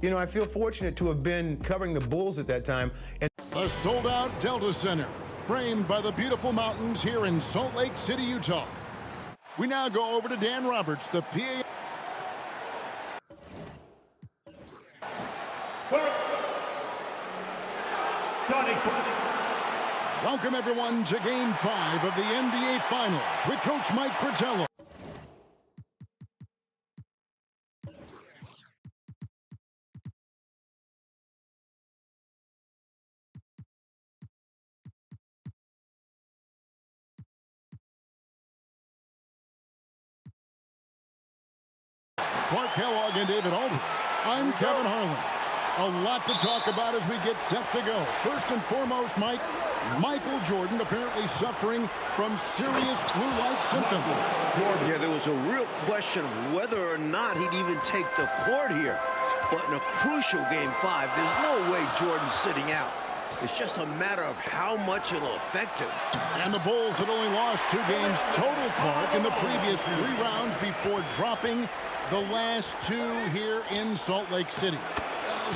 you know, I feel fortunate to have been covering the Bulls at that time. And the sold-out Delta Center, framed by the beautiful mountains here in Salt Lake City, Utah. We now go over to Dan Roberts, the PA. Welcome, everyone, to Game 5 of the NBA Finals with Coach Mike Fratello. Kellogg and David Aldridge. I'm Kevin Harlan. A lot to talk about as we get set to go. First and foremost, Michael Jordan apparently suffering from serious flu-like symptoms. Yeah, there was a real question of whether or not he'd even take the court here. But in a crucial Game 5, there's no way Jordan's sitting out. It's just a matter of how much it'll affect him. And the Bulls had only lost 2 games total, Clark, in the previous 3 rounds before dropping the last 2 here in Salt Lake City.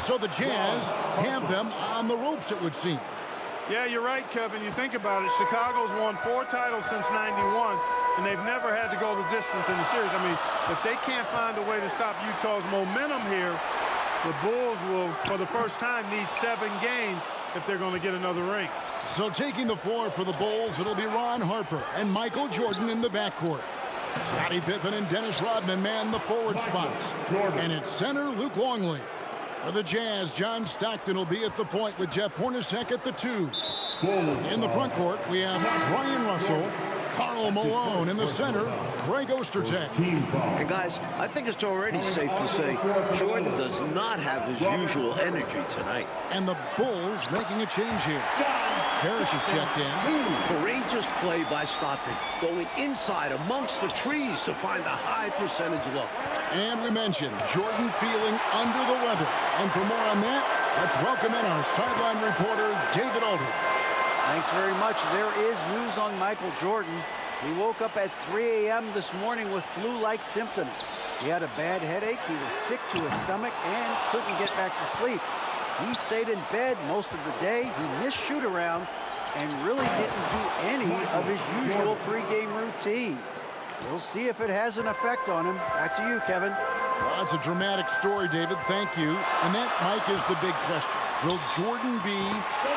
So the Jazz have them on the ropes, it would seem. Yeah, you're right, Kevin. You think about it, Chicago's won 4 titles since '91, and they've never had to go the distance in the series. I mean, if they can't find a way to stop Utah's momentum here, the Bulls will, for the first time, need 7 games if they're going to get another ring. So taking the floor for the Bulls, it'll be Ron Harper and Michael Jordan in the backcourt. Scottie Pippen and Dennis Rodman man the forward spots. And at center, Luke Longley. For the Jazz, John Stockton will be at the point with Jeff Hornercek at the 2. In the front court, we have Brian Russell, Karl Malone in the center, Greg Ostertag. And guys, I think it's already safe to say Jordan does not have his usual energy tonight. And the Bulls making a change here. Harris is checked in. Courageous play by Stockton, going inside amongst the trees to find the high percentage look. And we mentioned Jordan feeling under the weather. And for more on that, let's welcome in our sideline reporter, David Aldridge. Thanks very much. There is news on Michael Jordan. He woke up at 3 a.m. this morning with flu-like symptoms. He had a bad headache, he was sick to his stomach, and couldn't get back to sleep. He stayed in bed most of the day. He missed shoot-around and really didn't do any of his usual pregame routine. We'll see if it has an effect on him. Back to you, Kevin. Well, that's a dramatic story, David. Thank you. And that, Mike, is the big question. Will Jordan be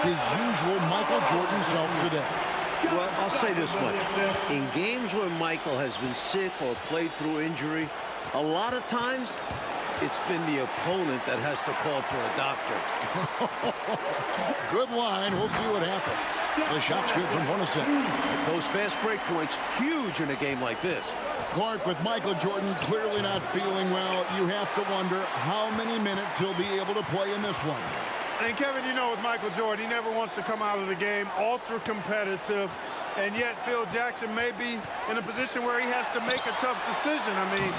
his usual Michael Jordan self today? Well, I'll say this much. In games where Michael has been sick or played through injury, a lot of times it's been the opponent that has to call for a doctor. Good line. We'll see what happens. The shot's good from Hornercek. Those fast break points, huge in a game like this. Clark, with Michael Jordan clearly not feeling well, you have to wonder how many minutes he'll be able to play in this one. And Kevin, you know, with Michael Jordan, he never wants to come out of the game ultra competitive, and yet Phil Jackson may be in a position where he has to make a tough decision. I mean,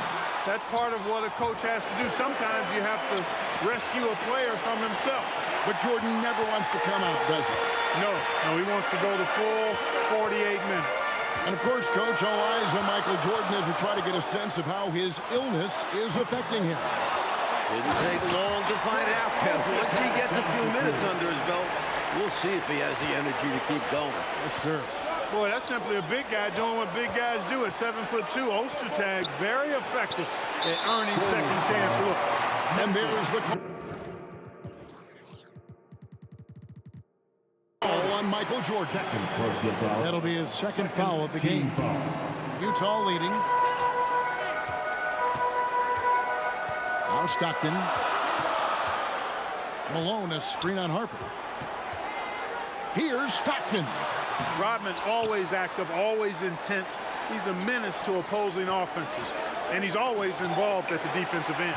that's part of what a coach has to do. Sometimes you have to rescue a player from himself. But Jordan never wants to come out, does he? No, he wants to go the full 48 minutes. And of course, Coach, all eyes on Michael Jordan as we try to get a sense of how his illness is affecting him. Didn't take long to find out, Kevin. Once he gets a few minutes under his belt, we'll see if he has the energy to keep going. Yes, sir. Boy, that's simply a big guy doing what big guys do at 7'2". Ostertag, very effective at earning second chance looks. And there's the foul on Michael Jordan. That'll be his second foul of the game. Utah leading. Now Stockton. Malone, a screen on Harper. Here's Stockton. Rodman always active, always intense. He's a menace to opposing offenses, and he's always involved at the defensive end.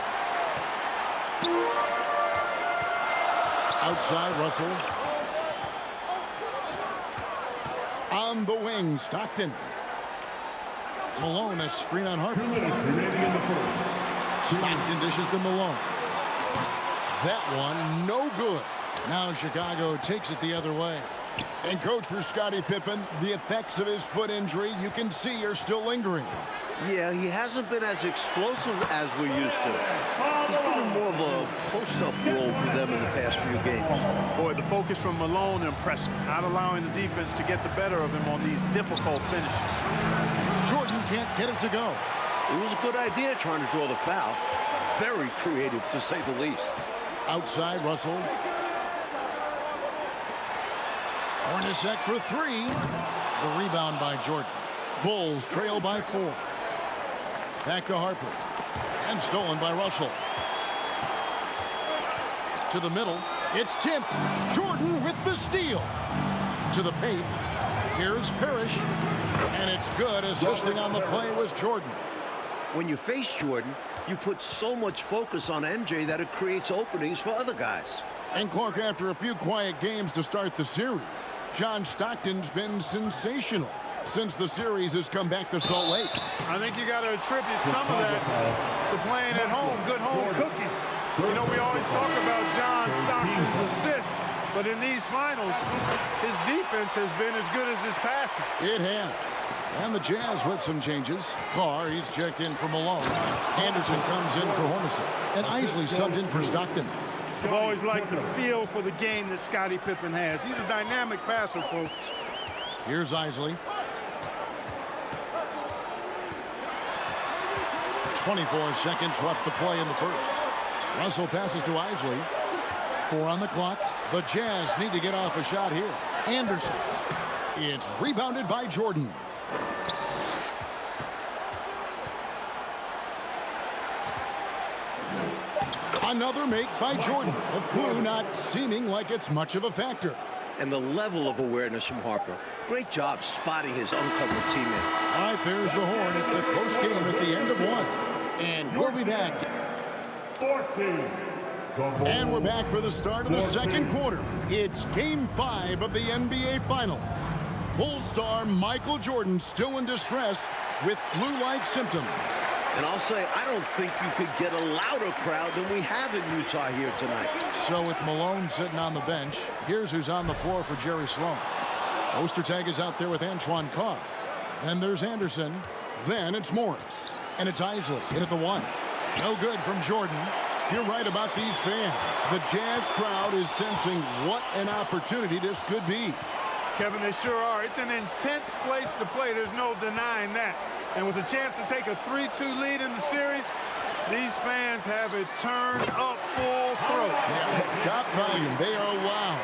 Outside, Russell. On the wing, Stockton. Malone, a screen on Harper. Stockton dishes to Malone. That one, no good. Now Chicago takes it the other way. And coach, for Scottie Pippen, the effects of his foot injury you can see are still lingering. Yeah, he hasn't been as explosive as we're used to. He's been more of a post-up role for them in the past few games. Boy, the focus from Malone impressive, not allowing the defense to get the better of him on these difficult finishes. Jordan can't get it to go. It was a good idea trying to draw the foul. Very creative, to say the least. Outside, Russell. Hornercek for three. The rebound by Jordan. Bulls trail by 4. Back to Harper. And stolen by Russell. To the middle. It's tipped. Jordan with the steal. To the paint. Here's Parrish. And it's good. Assisting on the play was Jordan. When you face Jordan, you put so much focus on MJ that it creates openings for other guys. And Clark, after a few quiet games to start the series, John Stockton's been sensational since the series has come back to Salt Lake. I think you got to attribute some of that to playing at home, good home cooking. You know, we always talk about John Stockton's assists, but in these finals, his defense has been as good as his passing. It has. And the Jazz with some changes. Kerr, he's checked in for Malone. Anderson comes in for Hornercek. And Isley subbed in for Stockton. I've always liked the feel for the game that Scottie Pippen has. He's a dynamic passer, folks. Here's Isley. 24 seconds left to play in the first. Russell passes to Isley. 4 on the clock. The Jazz need to get off a shot here. Anderson. It's rebounded by Jordan. Another make by Jordan. The flu not seeming like it's much of a factor. And the level of awareness from Harper. Great job spotting his uncovered teammate. All right, there's the horn. It's a close game at the end of 1. And we'll be back. 14. And we're back for the start of the second quarter. It's Game 5 of the NBA Finals. Bulls star Michael Jordan still in distress with flu-like symptoms. And I'll say, I don't think you could get a louder crowd than we have in Utah here tonight. So with Malone sitting on the bench, here's who's on the floor for Jerry Sloan. Ostertag is out there with Antoine Carr. Then there's Anderson. Then it's Morris. And it's Isley in at the 1. No good from Jordan. You're right about these fans. The Jazz crowd is sensing what an opportunity this could be. Kevin, they sure are. It's an intense place to play. There's no denying that. And with a chance to take a 3-2 lead in the series, these fans have it turned up full throat. Yeah, top volume. They are wild.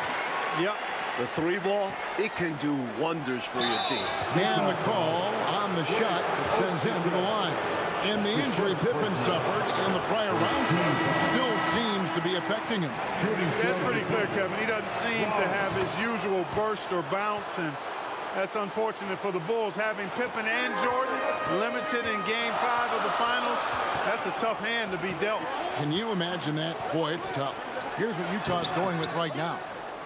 Yep. The 3-ball, it can do wonders for your team. And the call on the shot that sends him to the line. And the injury Pippen suffered in the prior round still seems to be affecting him. That's pretty clear, Kevin. He doesn't seem to have his usual burst or bounce, and that's unfortunate for the Bulls. Having Pippen and Jordan limited in Game 5 of the finals, that's a tough hand to be dealt. Can you imagine that? Boy, it's tough. Here's what Utah's going with right now.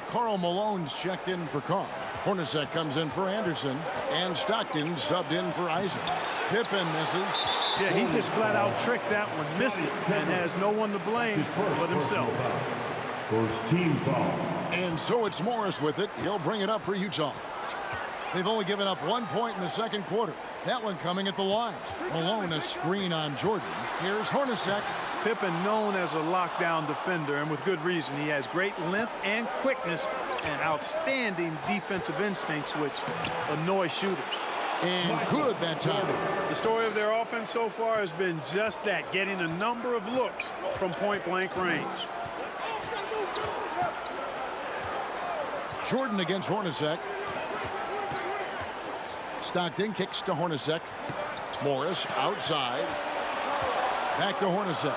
Karl Malone's checked in for Karl. Hornercek comes in for Anderson. And Stockton subbed in for Isaac. Pippen misses. Yeah, he just flat out tricked that one, missed it, and has no one to blame but himself. First team foul. And so it's Morris with it. He'll bring it up for Utah. They've only given up 1 point in the second quarter. That one coming at the line. Malone a screen on Jordan. Here's Hornercek. Pippen known as a lockdown defender, and with good reason. He has great length and quickness and outstanding defensive instincts, which annoy shooters. And good that time. The story of their offense so far has been just that, getting a number of looks from point-blank range. Jordan against Hornercek. Stockton kicks to Hornercek. Morris outside. Back to Hornercek.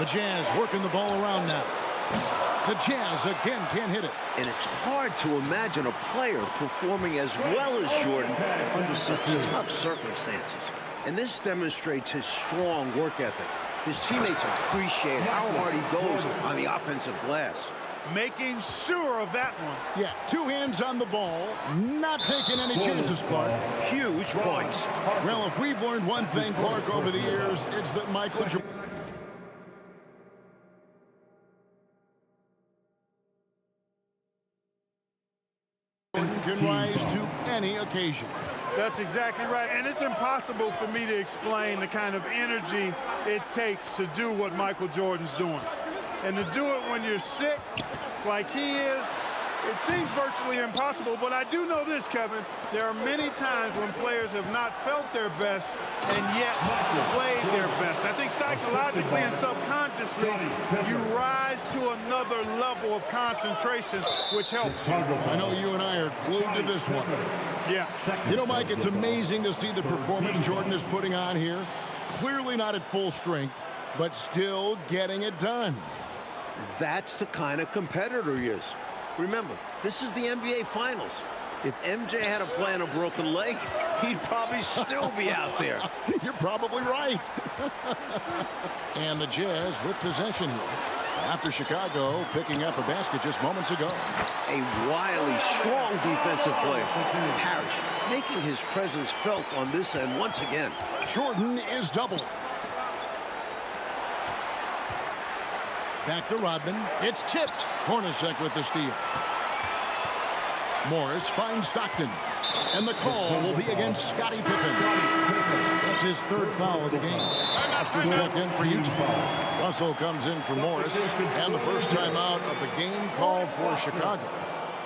The Jazz working the ball around now. The Jazz again can't hit it. And it's hard to imagine a player performing as well as Jordan under such tough circumstances. And this demonstrates his strong work ethic. His teammates appreciate how hard he goes on the offensive glass. Making sure of that one. Yeah, 2 hands on the ball, not taking any chances, Clark. Huge points. Well, if we've learned one thing, Clark, over the years, it's that Michael Jordan any occasion. That's exactly right, and it's impossible for me to explain the kind of energy it takes to do what Michael Jordan's doing. And to do it when you're sick, like he is, it seems virtually impossible, but I do know this, Kevin. There are many times when players have not felt their best and yet played their best. I think psychologically and subconsciously, you rise to another level of concentration, which helps you. I know you and I are glued to this one. Yeah. You know, Mike, it's amazing to see the performance Jordan is putting on here. Clearly not at full strength, but still getting it done. That's the kind of competitor he is. Remember, this is the NBA Finals. If MJ had to play on a broken leg, he'd probably still be out there. You're probably right. And the Jazz with possession here. After Chicago picking up a basket just moments ago. A wily, strong defensive player. Parrish making his presence felt on this end once again. Jordan is doubled. Back to Rodman. It's tipped. Hornercek with the steal. Morris finds Stockton. And the call will be against Scottie Pippen. That's his third foul of the game. Masters checked in for Utah. Russell comes in for Morris. And the first timeout of the game called for Chicago.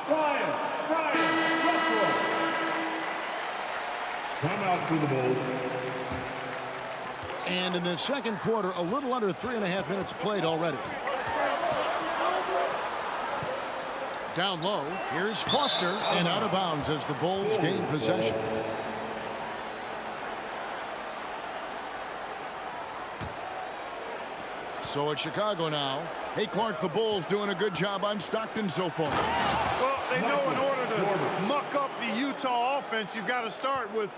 Ryan Russell. Timeout for the Bulls. And in the second quarter, a little under 3.5 minutes played already. Down low, here's Foster, and out of bounds as the Bulls gain possession. So it's Chicago now. Hey, Clark, the Bulls doing a good job on Stockton so far. Well, they know in order to muck up the Utah offense, you've got to start with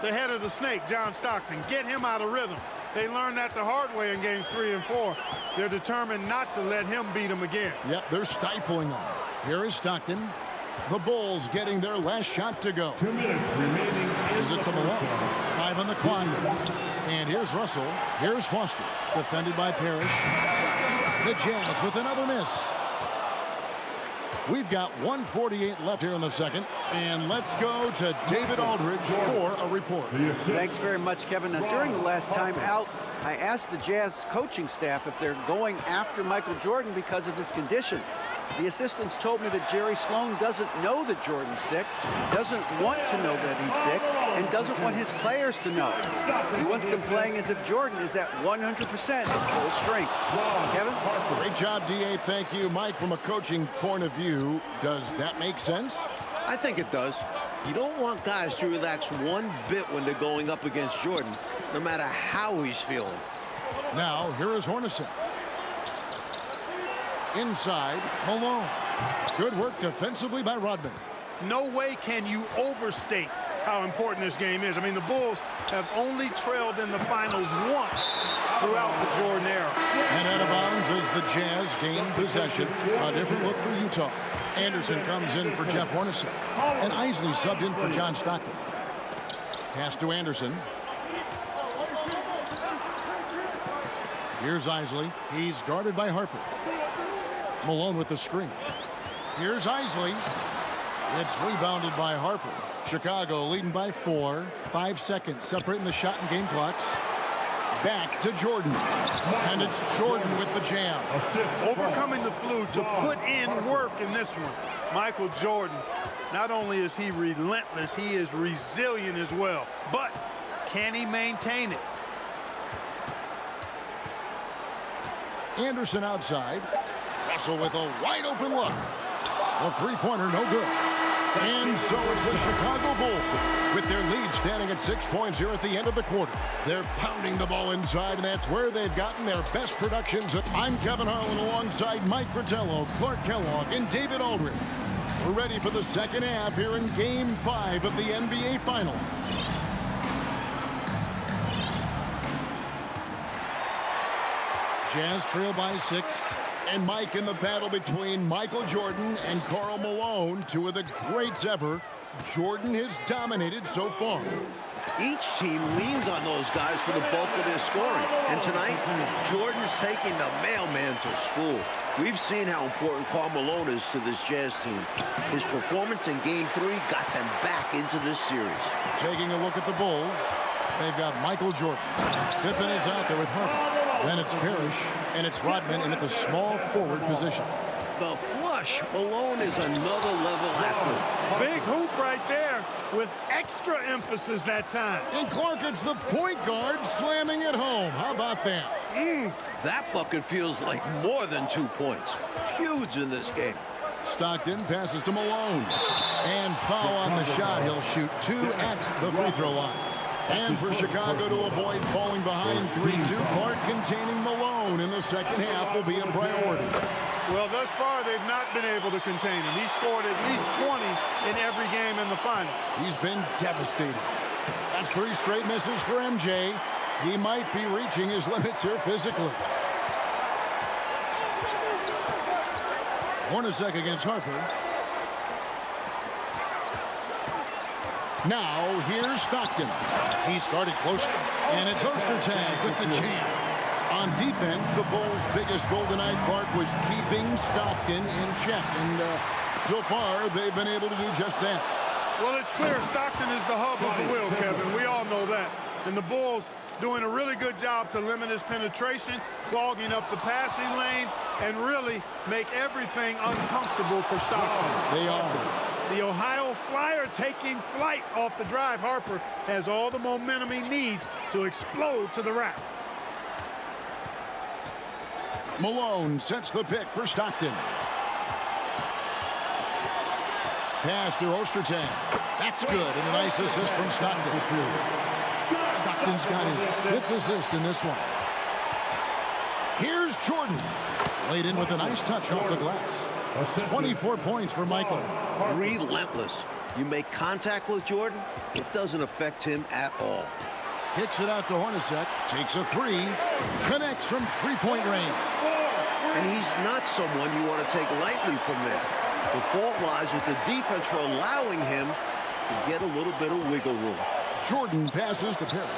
the head of the snake, John Stockton. Get him out of rhythm. They learned that the hard way in games 3 and 4. They're determined not to let him beat them again. Yep, they're stifling them. Here is Stockton. The Bulls getting their last shot to go. 2 minutes remaining. Passes it to Malone. 5 on the clock. And here's Russell. Here's Foster. Defended by Parrish. The Jazz with another miss. We've got 1:48 left here in the second. And let's go to David Aldridge for a report. Thanks very much, Kevin. Now, during the last time out, I asked the Jazz coaching staff if they're going after Michael Jordan because of his condition. The assistants told me that Jerry Sloan doesn't know that Jordan's sick, doesn't want to know that he's sick, and doesn't want his players to know. He wants them playing as if Jordan is at 100% full strength. Kevin? Great job, D.A. Thank you. Mike, from a coaching point of view, does that make sense? I think it does. You don't want guys to relax one bit when they're going up against Jordan, no matter how he's feeling. Now, here is Hornercek. Inside, Malone. Good work defensively by Rodman. No way can you overstate how important this game is. I mean, the Bulls have only trailed in the finals once throughout the Jordan era. And out of bounds as the Jazz gain possession. A different look for Utah. Anderson comes in for Jeff Hornercek. And Isley subbed in for John Stockton. Pass to Anderson. Here's Isley. He's guarded by Harper. Malone with the screen. Here's Isley. It's rebounded by Harper. Chicago leading by 4. 5 seconds separating the shot and game clocks. Back to Jordan. And it's Jordan with the jam. Overcoming the flu to put in work in this one. Michael Jordan, not only is he relentless, he is resilient as well. But can he maintain it? Anderson outside. Russell with a wide open look. The three-pointer no good. And so it's the Chicago Bulls with their lead standing at 6 points here at the end of the quarter. They're pounding the ball inside, and that's where they've gotten their best productions. I'm Kevin Harlan alongside Mike Fratello, Clark Kellogg, and David Aldridge. We're ready for the second half here in Game 5 of the NBA Finals. Jazz trail by 6. And Mike, in the battle between Michael Jordan and Karl Malone, two of the greats ever, Jordan has dominated so far. Each team leans on those guys for the bulk of their scoring. And tonight, Jordan's taking the mailman to school. We've seen how important Karl Malone is to this Jazz team. His performance in Game 3 got them back into this series. Taking a look at the Bulls, they've got Michael Jordan. Pippen is out there with Harper. Then it's Parrish, and it's Rodman in at the small forward position. The flush. Malone is another level athlete. Big hoop right there with extra emphasis that time. And Clark, it's the point guard slamming it home. How about that? That bucket feels like more than 2 points. Huge in this game. Stockton passes to Malone. And foul on the shot. He'll shoot 2 at the free throw line. And for Chicago to avoid falling behind 3-2, Clark containing Malone in the second half will be a priority. Well, thus far, they've not been able to contain him. He scored at least 20 in every game in the final. He's been devastating. That's 3 straight misses for MJ. He might be reaching his limits here physically. Hornercek against Harper. Now, here's Stockton. He's guarded closely. And it's Hornercek with the jam. On defense, the Bulls' biggest goal tonight, Clark, was keeping Stockton in check. And so far, they've been able to do just that. Well, it's clear Stockton is the hub of the wheel, Kevin. We all know that. And the Bulls doing a really good job to limit his penetration, clogging up the passing lanes, and really make everything uncomfortable for Stockton. They are. The Ohio Flyer taking flight off the drive. Harper has all the momentum he needs to explode to the rack. Malone sets the pick for Stockton. Pass to Hornercek. That's good, and a nice assist from Stockton. Stockton's got his 5th assist in this one. Here's Jordan. Laid in with a nice touch off the glass. 24 points for Michael. Relentless. You make contact with Jordan, it doesn't affect him at all. Kicks it out to Hornercek. Takes a 3. Connects from 3-point range. And he's not someone you want to take lightly from there. The fault lies with the defense for allowing him to get a little bit of wiggle room. Jordan passes to Parrish.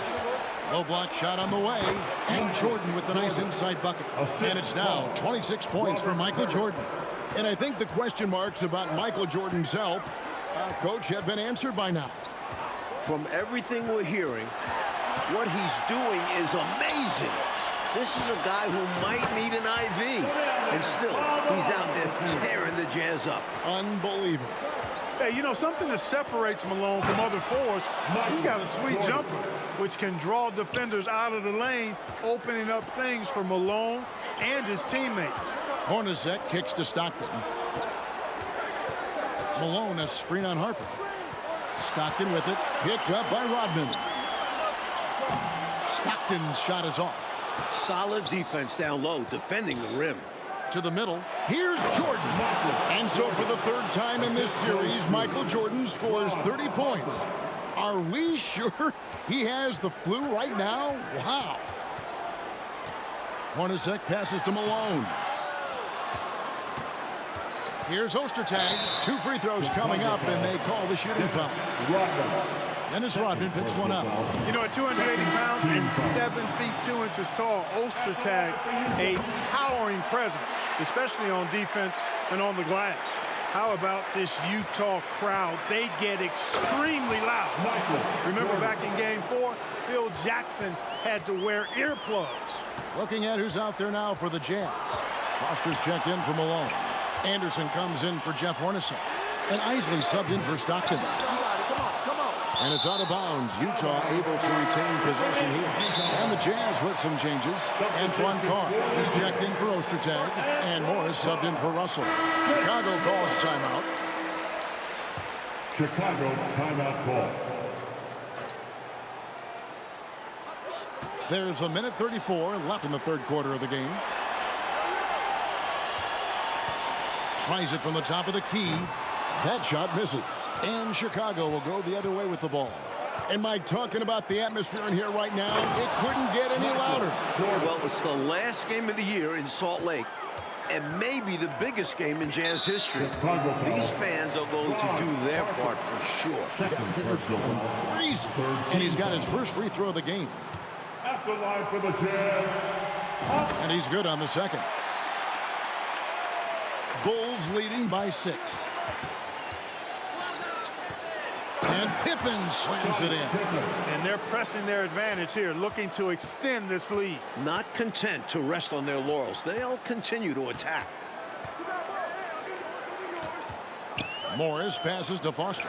Low block shot on the way. And Jordan with the nice inside bucket. And it's now 26 points for Michael Jordan. And I think the question marks about Michael Jordan's health, Coach, have been answered by now. From everything we're hearing, what he's doing is amazing. This is a guy who might need an IV. And still, he's out there tearing the Jazz up. Unbelievable. Hey, you know, something that separates Malone from other forwards, he's got a sweet jumper, which can draw defenders out of the lane, opening up things for Malone and his teammates. Hornercek kicks to Stockton. Malone, a screen on Harper. Stockton with it, picked up by Rodman. Stockton's shot is off. Solid defense down low, defending the rim. To the middle, here's Jordan. And so for the 3rd time in this series, Michael Jordan scores 30 points. Are we sure he has the flu right now? Wow. Hornercek passes to Malone. Here's Hornercek. 2 free throws coming up, and they call the shooting foul. Dennis Rodman picks one up. You know, at 280 pounds and 7 feet 2 inches tall, Hornercek, a towering presence, especially on defense and on the glass. How about this Utah crowd? They get extremely loud. Remember back in Game 4, Phil Jackson had to wear earplugs. Looking at who's out there now for the Jazz. Foster's checked in for Malone. Anderson comes in for Jeff Hornercek. And Isley subbed in for Stockton. And it's out of bounds. Utah able to retain possession here. And the Jazz with some changes. Antoine Carr is checked in for Hornercek. And Morris subbed in for Russell. Chicago calls timeout. Chicago timeout call. There's a minute 34 left in the 3rd quarter of the game. Tries it from the top of the key. That shot misses. And Chicago will go the other way with the ball. And Mike, talking about the atmosphere in here right now, it couldn't get any louder. Well, it's the last game of the year in Salt Lake. and maybe the biggest game in Jazz history. These fans are going to do their part for sure. Crazy. And he's got his first free throw of the game. At the line for the Jazz. And he's good on the second. Bulls leading by 6. And Pippen slams it in. And they're pressing their advantage here, looking to extend this lead. Not content to rest on their laurels. They'll continue to attack. Morris passes to Foster.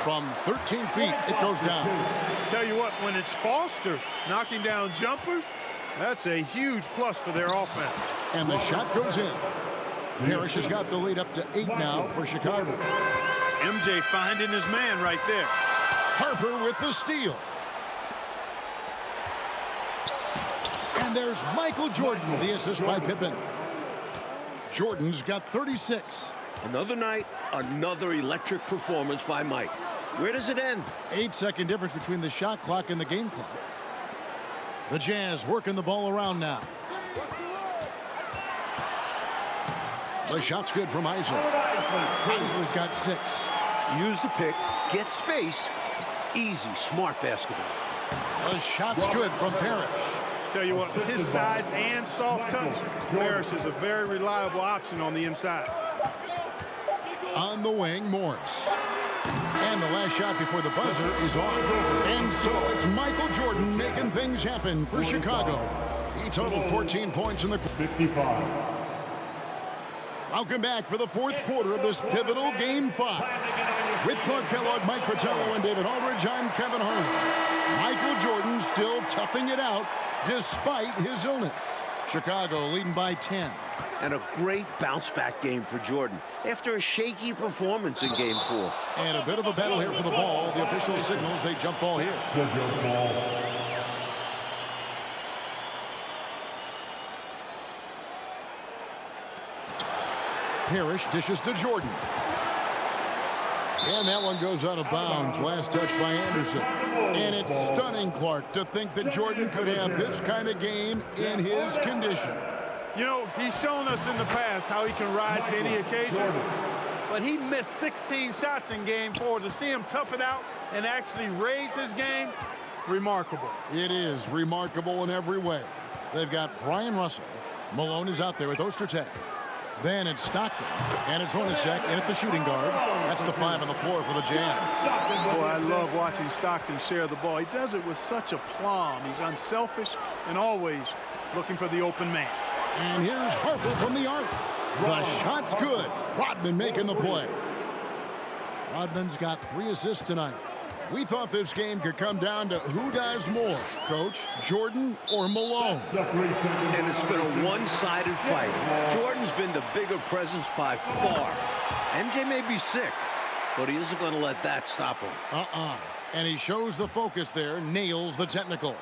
From 13 feet, it goes down. Tell you what, when it's Foster knocking down jumpers, that's a huge plus for their offense. And the shot goes in. Parrish has got the lead up to 8 now for Chicago. MJ finding his man right there. Harper with the steal. And there's Michael Jordan, the assist by Pippen. Jordan's got 36. Another night, another electric performance by Mike. Where does it end? 8-second difference between the shot clock and the game clock. The Jazz working the ball around now. The shot's good from Isley. Isley's got 6. Use the pick, get space. Easy, smart basketball. The shot's good from Parrish. Tell you what, with his size and soft touch, Parrish is a very reliable option on the inside. On the wing, Morris. And the last shot before the buzzer is off. And so it's Michael Jordan making things happen for Chicago. He totaled 14 points in the 55. Welcome back for the fourth quarter of this pivotal Game 5. With Clark Kellogg, Mike Fratello, and David Aldridge, I'm Kevin Harlan. Michael Jordan still toughing it out despite his illness. Chicago leading by 10. And a great bounce-back game for Jordan after a shaky performance in Game 4. And a bit of a battle here for the ball. The official signals a jump ball here. Parrish dishes to Jordan. And that one goes out of bounds. Last touch by Anderson. And it's stunning, Clark, to think that Jordan could have this kind of game in his condition. You know, he's shown us in the past how he can rise to any occasion. But he missed 16 shots in Game 4. To see him tough it out and actually raise his game, remarkable. It is remarkable in every way. They've got Brian Russell. Malone is out there with Hornercek. Then it's Stockton, and it's Hornercek in at the shooting guard. That's the 5 on the floor for the Jazz. Boy, I love watching Stockton share the ball. He does it with such aplomb. He's unselfish and always looking for the open man. And here's Harper from the arc. The shot's good. Rodman making the play. Rodman's got 3 assists tonight. We thought this game could come down to who does more, Coach, Jordan or Malone. And it's been a one-sided fight. Jordan's been the bigger presence by far. MJ may be sick, but he isn't going to let that stop him. And he shows the focus there, nails the technical.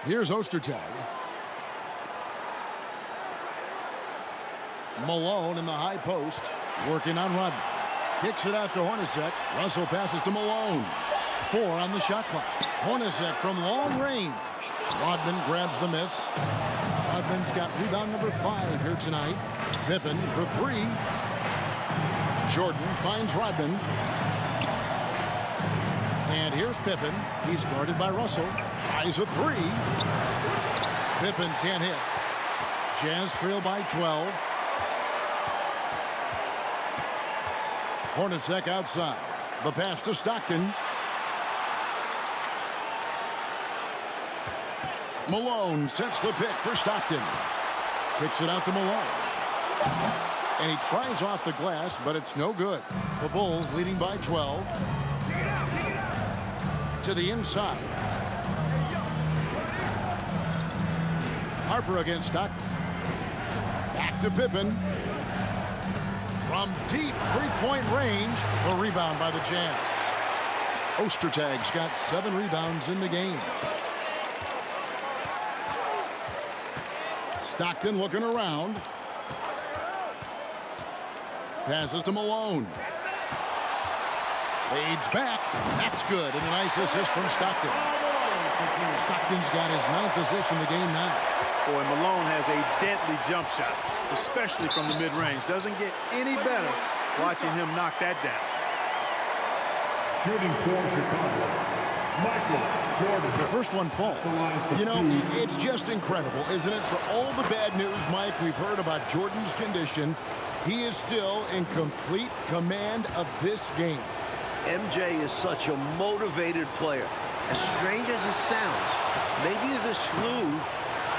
Here's Ostertag. Malone in the high post, working on Rodman. Kicks it out to Hornercek. Russell passes to Malone. 4 on the shot clock. Hornercek from long range. Rodman grabs the miss. Rodman's got rebound number 5 here tonight. Pippen for 3. Jordan finds Rodman. And here's Pippen. He's guarded by Russell. Tries a 3. Pippen can't hit. Jazz trail by 12. Hornercek outside. The pass to Stockton. Malone sets the pick for Stockton. Kicks it out to Malone. And he tries off the glass, but it's no good. The Bulls leading by 12. To the inside. Harper against Stockton. Back to Pippen. From deep three-point range, the rebound by the Jazz. Ostertag's got 7 rebounds in the game. Stockton looking around. Passes to Malone. Fades back. That's good. And a nice assist from Stockton. Stockton's got his 9th assist in the game now. Boy, Malone has a deadly jump shot, especially from the mid-range. Doesn't get any better watching him knock that down. Shooting for Chicago, Michael Jordan. The first one falls. You know, it's just incredible, isn't it? For all the bad news, Mike, we've heard about Jordan's condition, he is still in complete command of this game. MJ is such a motivated player. As strange as it sounds, maybe this flu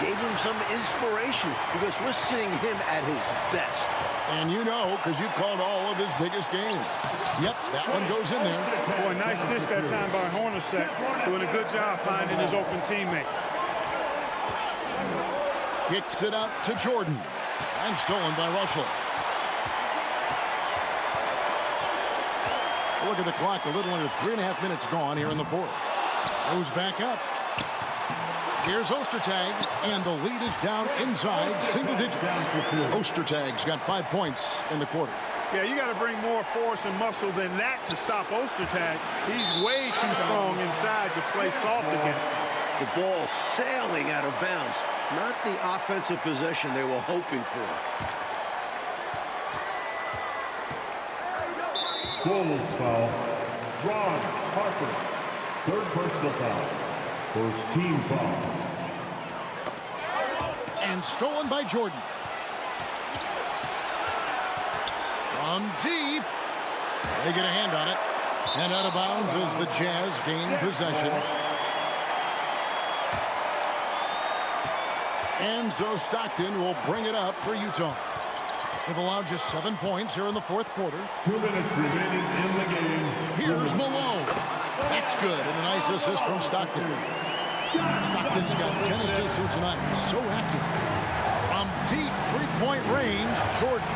gave him some inspiration because we're seeing him at his best. And you know, because you called all of his biggest games. Yep, that one goes in there. Boy, nice dish that time by Hornercek, doing a good job finding his open teammate. Kicks it out to Jordan. And stolen by Russell. Look at the clock, a little under 3.5 minutes gone here in the fourth. Goes back up. Here's Ostertag, and the lead is down inside single digits. Ostertag's got 5 points in the quarter. Yeah, you got to bring more force and muscle than that to stop Ostertag. He's way too strong inside to play soft again. The ball sailing out of bounds. Not the offensive possession they were hoping for. Bulls foul. Ron Harper. Third personal foul. First team foul. And stolen by Jordan. From deep. They get a hand on it. And out of bounds as the Jazz gain possession. And so Stockton will bring it up for Utah. They've allowed just 7 points here in the fourth quarter. 2 minutes remaining in the game. Here's Malone. That's good. And a nice assist from Stockton. Stockton's got 10 assists here tonight. So active. From deep three-point range, Jordan.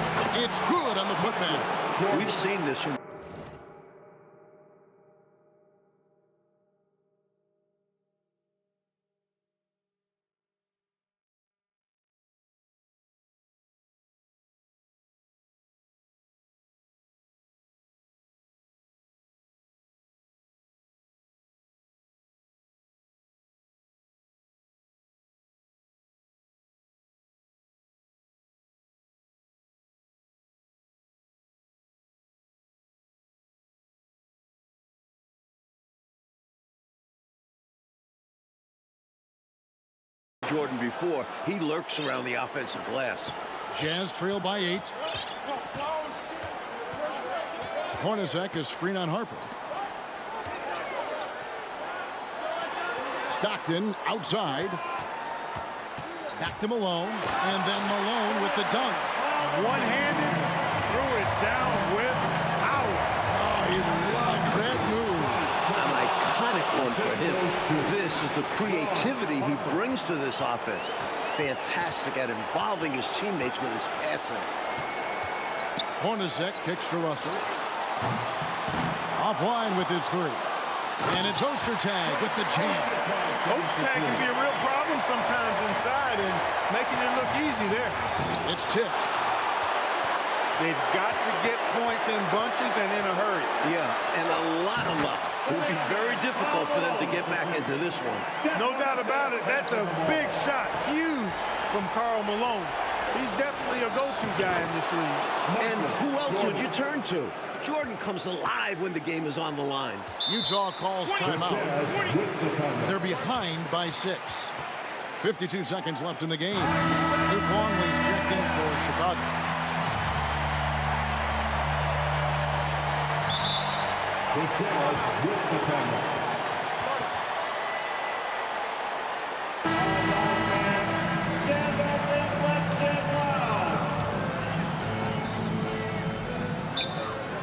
It's good on the putback. We've seen this from Jordan before. He lurks around the offensive glass. Jazz trail by 8. Hornercek is screen on Harper. Stockton outside. Back to Malone. And then Malone with the dunk. One-handed, threw it down with power. Oh, he loves that move. An iconic one for him. This is the creativity he brings to this offense. Fantastic at involving his teammates with his passing. Hornercek kicks to Russell. Offline with his three. And it's Ostertag with the jam. Ostertag can be a real problem sometimes inside and making it look easy there. It's tipped. They've got to get points in bunches and in a hurry. Yeah, and a lot of luck. It would be very difficult for them to get back into this one. No doubt about it. That's a big shot. Huge from Karl Malone. He's definitely a go-to guy in this league. And who else would you turn to? Jordan comes alive when the game is on the line. Utah calls timeout. They're behind by 6. 52 seconds left in the game. Luke Longley's checked in for Chicago. The Jazz with the timeout.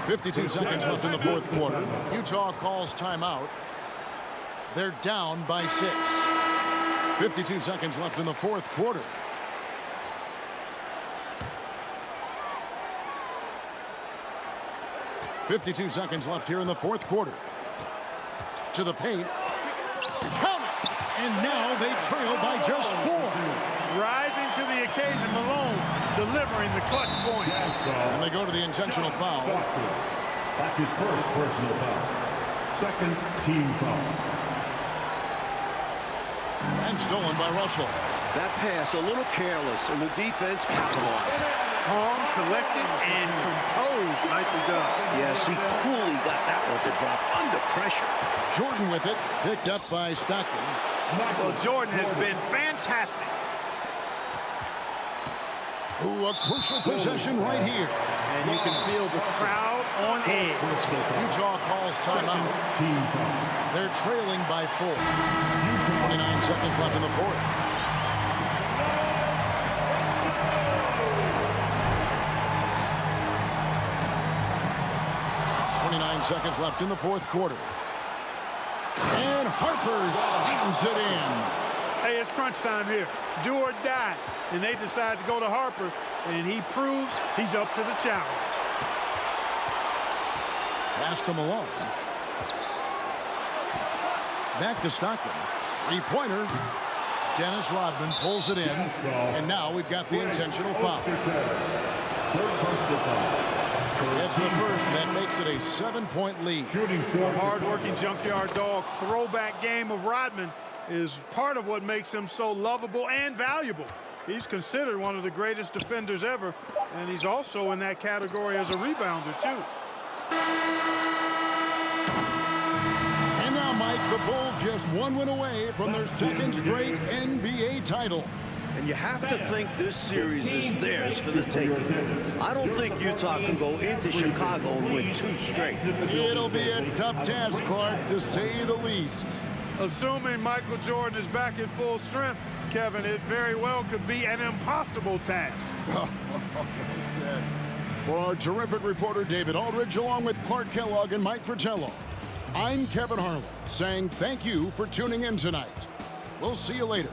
52 seconds left in the fourth quarter. Utah calls timeout. They're down by 6. 52 seconds left in the fourth quarter. .52 seconds left here in the fourth quarter. To the paint. Count it! And now they trail by just 4. Rising to the occasion, Malone delivering the clutch point. And they go to the intentional foul. Stockton. That's his first personal foul. Second team foul. And stolen by Russell. That pass a little careless, and the defense capitalized. Calm, collected, and composed. Nicely done. Yes, he coolly got that one to drop under pressure. Jordan with it, picked up by Stockton. Well, Jordan has been fantastic. Ooh, a crucial possession right here. And you can feel the crowd on edge. Utah calls timeout. They're trailing by 4. 29 seconds left in the fourth. Seconds left in the fourth quarter. And Harper slams it in. Hey, it's crunch time here. Do or die. And they decide to go to Harper, and he proves he's up to the challenge. Pass to Malone. Back to Stockton. Three-pointer. Dennis Rodman pulls it in. And now we've got the intentional foul. Third personal foul. It's the first. That makes it a 7-point lead. Hard-working junkyard dog throwback game of Rodman is part of what makes him so lovable and valuable. He's considered one of the greatest defenders ever, and he's also in that category as a rebounder, too. And now, Mike, the Bulls just one win away from their second straight NBA title. And you have to think this series is theirs for the taking. I don't think Utah can go into Chicago and win 2 straight. It'll be a tough task, Clark, to say the least. Assuming Michael Jordan is back in full strength, Kevin, it very well could be an impossible task. For our terrific reporter, David Aldridge, along with Clark Kellogg and Mike Fratello, I'm Kevin Harlan, saying thank you for tuning in tonight. We'll see you later.